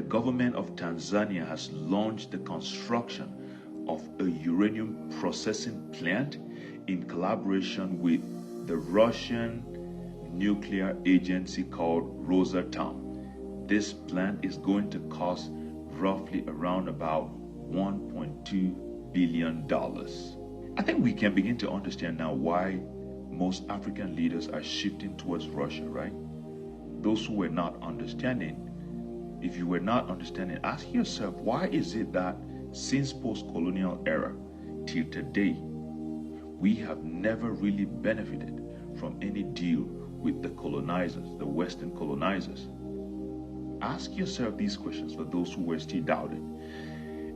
government of Tanzania has launched the construction of a uranium processing plant in collaboration with the Russian nuclear agency called Rosatom. This plant is going to cost roughly around about $1.2 billion. I think we can begin to understand now why most African leaders are shifting towards Russia, right? Those who were not understanding, if you were not understanding, ask yourself, why is it that since post-colonial era till today, we have never really benefited from any deal with the colonizers, the Western colonizers? Ask yourself these questions for those who were still doubting.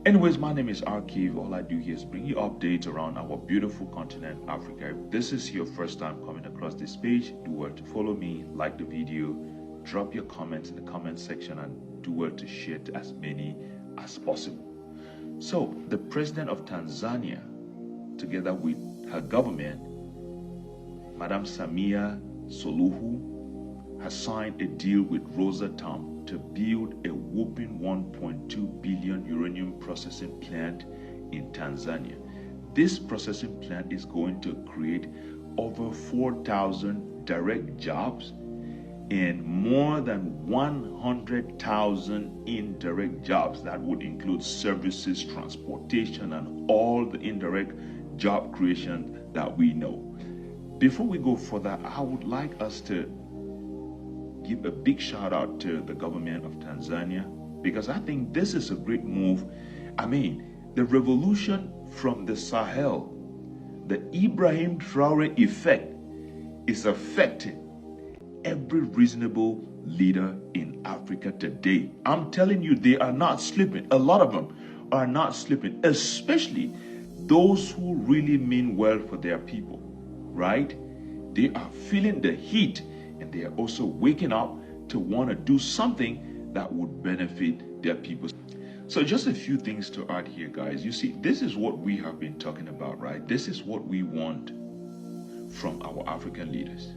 Anyways, my name is Archive. All I do here is bring you updates around our beautiful continent, Africa. If this is your first time coming across this page, do well to follow me, like the video, drop your comments in the comment section, and do well to share to as many as possible. So, the president of Tanzania, together with her government, Madam Samia Suluhu, has signed a deal with Rosatom to build a whopping 1.2 billion uranium processing plant in Tanzania. This processing plant is going to create over 4,000 direct jobs and more than 100,000 indirect jobs. That would include services, transportation, and all the indirect job creation that we know. Before we go further, I would like us to give a big shout out to the government of Tanzania, because I think this is a great move. I mean, the revolution from the Sahel, the Ibram Effect, is affecting every reasonable leader in Africa today. I'm telling you, they are not sleeping. A lot of them are not sleeping, especially those who really mean well for their people, right? They are feeling the heat, and they are also waking up to want to do something that would benefit their people. So just a few things to add here, guys. You see, this is what we have been talking about, right? This is what we want from our African leaders.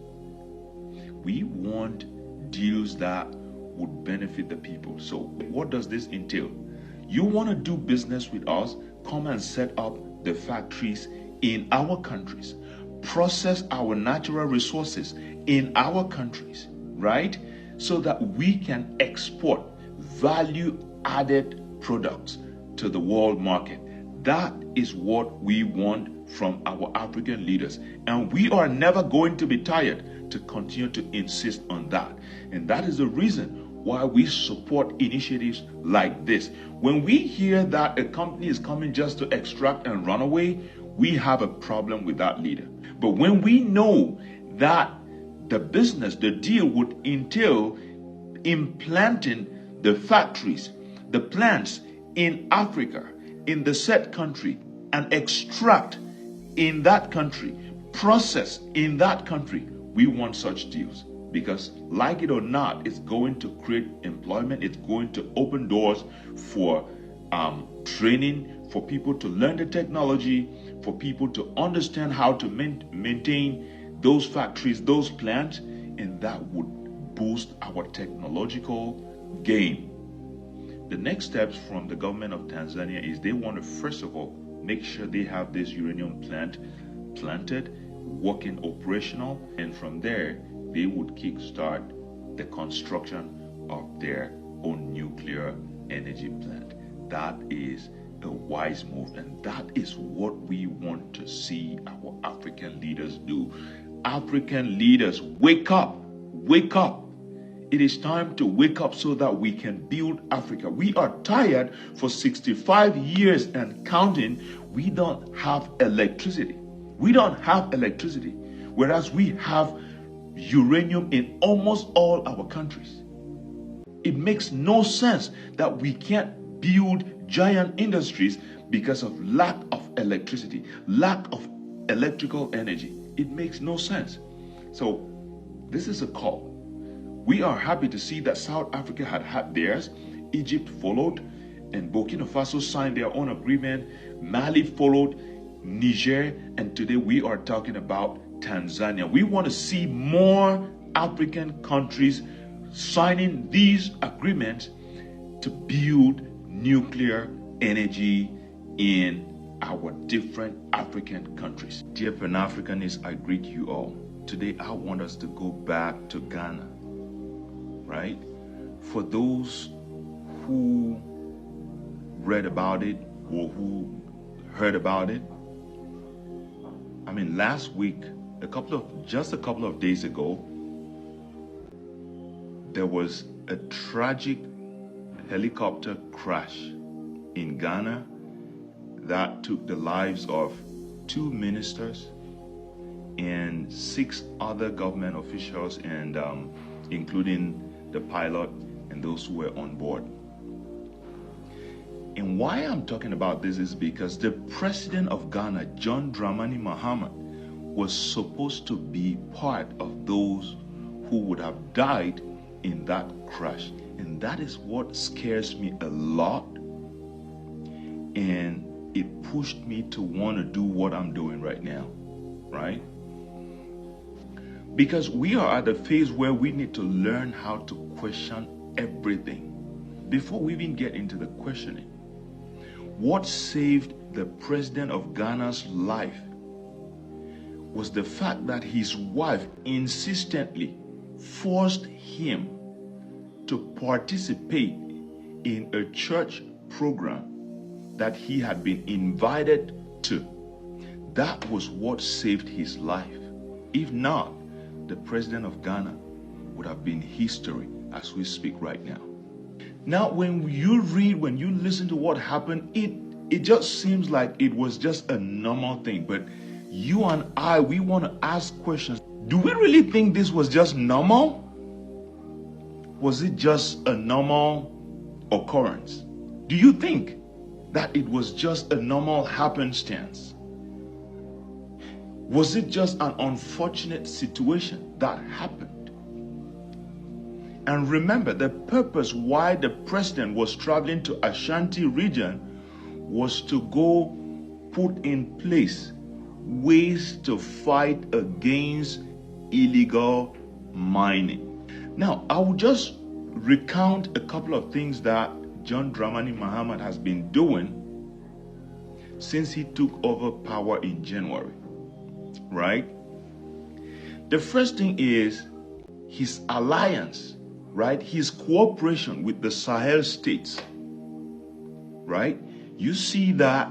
We want deals that would benefit the people. So what does this entail? You want to do business with us? Come and set up the factories in our countries. Process our natural resources in our countries, right? So that we can export value-added products to the world market. That is what we want from our African leaders. And we are never going to be tired to continue to insist on that. And that is the reason why we support initiatives like this. When we hear that a company is coming just to extract and run away, we have a problem with that leader. But when we know that the business, the deal would entail implanting the factories, the plants in Africa, in the said country, and extract in that country, process in that country, we want such deals. Because like it or not, it's going to create employment. It's going to open doors for training, for people to learn the technology, for people to understand how to maintain those factories, those plants, and that would boost our technological game. The next steps from the government of Tanzania is they want to, first of all, make sure they have this uranium plant planted, working operational, and from there, they would kickstart the construction of their own nuclear energy plant. That is a wise move, and that is what we want to see our African leaders do. African leaders, wake up, wake up. It is time to wake up so that we can build Africa. We are tired. For 65 years and counting, we don't have electricity. We don't have electricity, whereas we have uranium in almost all our countries. It makes no sense that we can't build giant industries because of lack of electricity, lack of electrical energy. It makes no sense. So this is a call. We are happy to see that South Africa had theirs, Egypt followed, and Burkina Faso signed their own agreement, Mali followed, Niger, and today we are talking about Tanzania. We want to see more African countries signing these agreements to build nuclear energy in our different African countries. Dear Pan-Africanists, I greet you all. Today I want us to go back to Ghana, right? For those who read about it or who heard about it, I mean, last week, just a couple of days ago, there was a tragic helicopter crash in Ghana that took the lives of 2 ministers and 6 other government officials, and including the pilot and those who were on board. And why I'm talking about this is because the president of Ghana, John Dramani Mahama, was supposed to be part of those who would have died in that crash. And that is what scares me a lot. And it pushed me to want to do what I'm doing right now, right? Because we are at a phase where we need to learn how to question everything before we even get into the questioning. What saved the president of Ghana's life was the fact that his wife insistently forced him to participate in a church program that he had been invited to. That was what saved his life. If not, the president of Ghana would have been history as we speak right now. Now, when you listen to what happened, it just seems like it was just a normal thing. But you and I, we want to ask questions. Do we really think this was just normal? Was it just a normal occurrence? Do you think that it was just a normal happenstance? Was it just an unfortunate situation that happened? And remember, the purpose why the president was traveling to Ashanti region was to go put in place ways to fight against illegal mining. Now, I will just recount a couple of things that John Dramani Mahama has been doing since he took over power in January, right? The first thing is his alliance, right? His cooperation with the Sahel states, right? You see that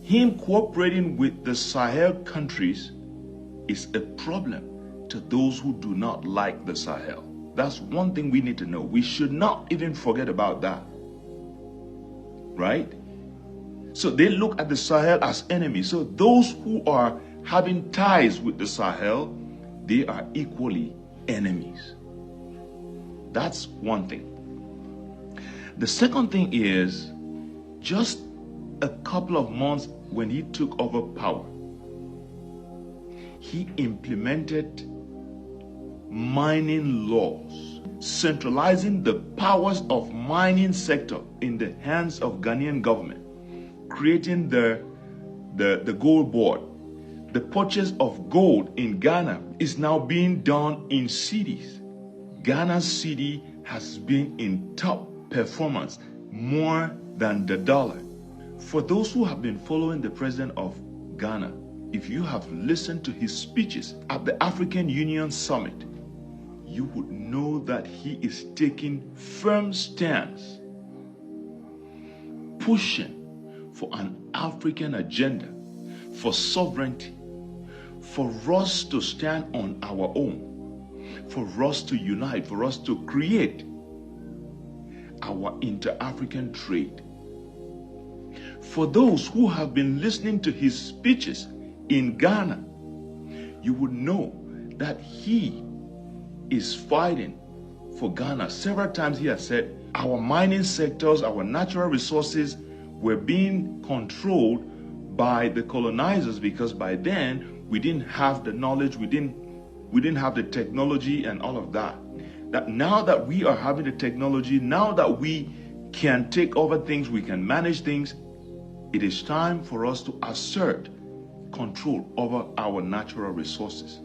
him cooperating with the Sahel countries is a problem to those who do not like the Sahel. That's one thing we need to know. We should not even forget about that, right? So they look at the Sahel as enemies. So those who are having ties with the Sahel, they are equally enemies. That's one thing. The second thing is, just a couple of months when he took over power, he implemented mining laws, centralizing the powers of mining sector in the hands of Ghanaian government, creating the gold board. The purchase of gold in Ghana is now being done in cities. Ghana's city has been in top performance, more than the dollar. For those who have been following the president of Ghana, if you have listened to his speeches at the African Union Summit, you would know that he is taking firm stance, pushing for an African agenda, for sovereignty, for us to stand on our own, for us to unite, for us to create our inter-African trade. For those who have been listening to his speeches in Ghana, you would know that he is fighting for Ghana. Several times he has said our mining sectors, our natural resources were being controlled by the colonizers, because by then we didn't have the knowledge, we didn't have the technology and all of that. That now that we are having the technology, now that we can take over things, we can manage things, it is time for us to assert control over our natural resources.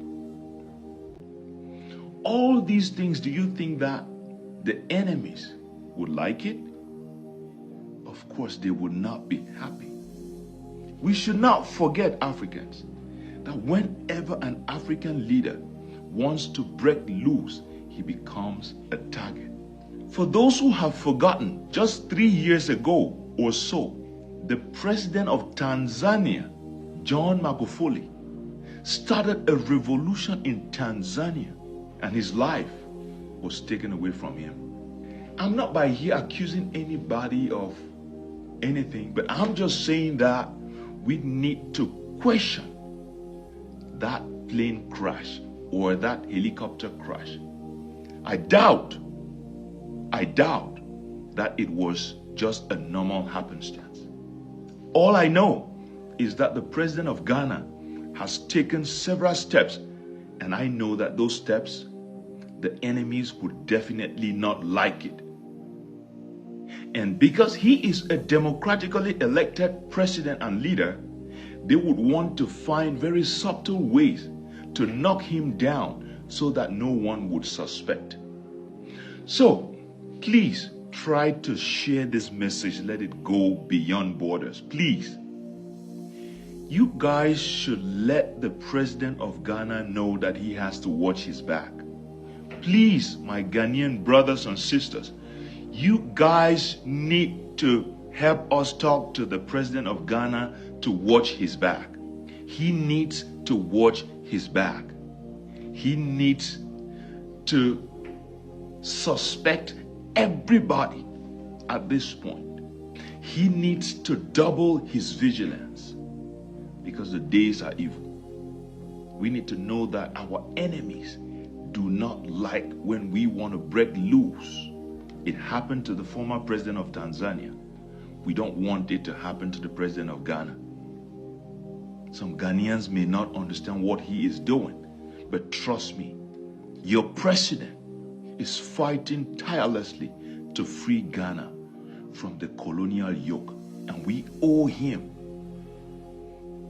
All these things, do you think that the enemies would like it? Of course, they would not be happy. We should not forget, Africans, that whenever an African leader wants to break loose, he becomes a target. For those who have forgotten, just 3 years ago or so, the president of Tanzania, John Magufuli, started a revolution in Tanzania, and his life was taken away from him. I'm not by here accusing anybody of anything, but I'm just saying that we need to question that plane crash or that helicopter crash. I doubt that it was just a normal happenstance. All I know is that the president of Ghana has taken several steps, and I know that those steps, the enemies would definitely not like it. And because he is a democratically elected president and leader, they would want to find very subtle ways to knock him down so that no one would suspect. So, please try to share this message. Let it go beyond borders. Please. You guys should let the president of Ghana know that he has to watch his back. Please, my Ghanaian brothers and sisters, you guys need to help us talk to the president of Ghana to watch his back. He needs to watch his back. He needs to suspect everybody at this point. He needs to double his vigilance because the days are evil. We need to know that our enemies do not like when we want to break loose. It happened to the former president of Tanzania. We don't want it to happen to the president of Ghana. Some Ghanaians may not understand what he is doing, but trust me, your president is fighting tirelessly to free Ghana from the colonial yoke, and we owe him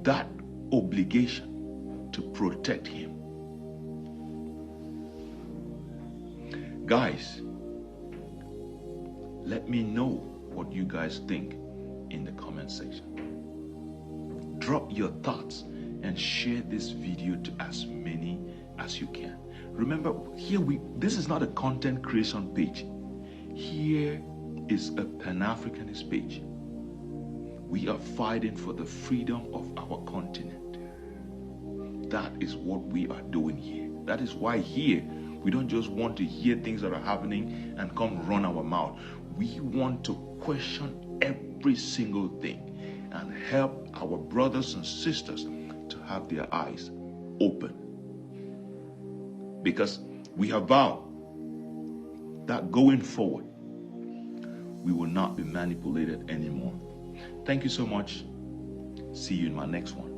that obligation to protect him. Guys, let me know what you guys think in the comment section. Drop your thoughts and share this video to as many as you can. Remember, here this is not a content creation page. Here is a Pan-Africanist page. We are fighting for the freedom of our continent. That is what we are doing here. That is why here we don't just want to hear things that are happening and come run our mouth. We want to question every single thing and help our brothers and sisters to have their eyes open. Because we have vowed that going forward, we will not be manipulated anymore. Thank you so much. See you in my next one.